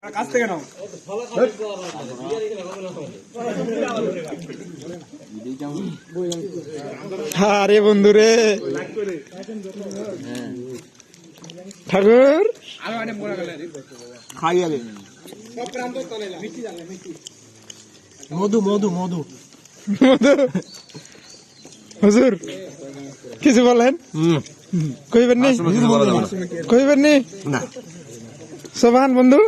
কাছ থেকে নাও আরে বন্ধু রে ঠাকুর খাইয়া দে মধু মধু মধু মধু হুজুর কিছু বলেন কইবেন নি কইবেন নি না সোভান বন্ধু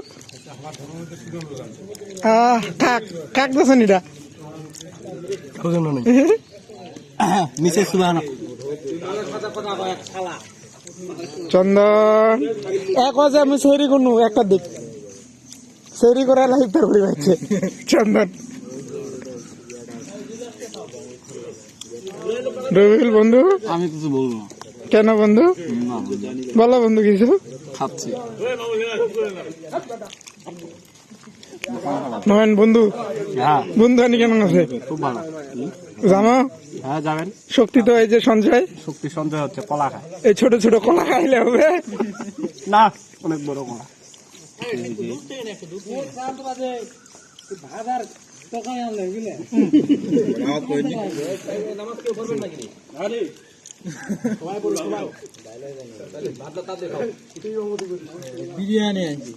কাক কাক দছেন এটা নিচে সুবাহ চন্দন এক বাজে আমি সেরি করনু একটা দিক সেরি করে লাইভ তার পড়ে যাচ্ছে চন্দন রবিল বন্ধু আমি কিছু বলবো না কেন বন্ধু বলো বন্ধু কিছু খাচ্ছি নয়ন বন্ধু হ্যাঁ বন্ধু আনি কেমন আছে খুব ভালো জানো হ্যাঁ যাবেন শক্তি তো এই যে সঞ্চয় শক্তি সঞ্চয় হচ্ছে কলা খায় এই ছোট ছোট কলা খাইলে হবে না অনেক বড় কলা বিরিয়ানি আনছি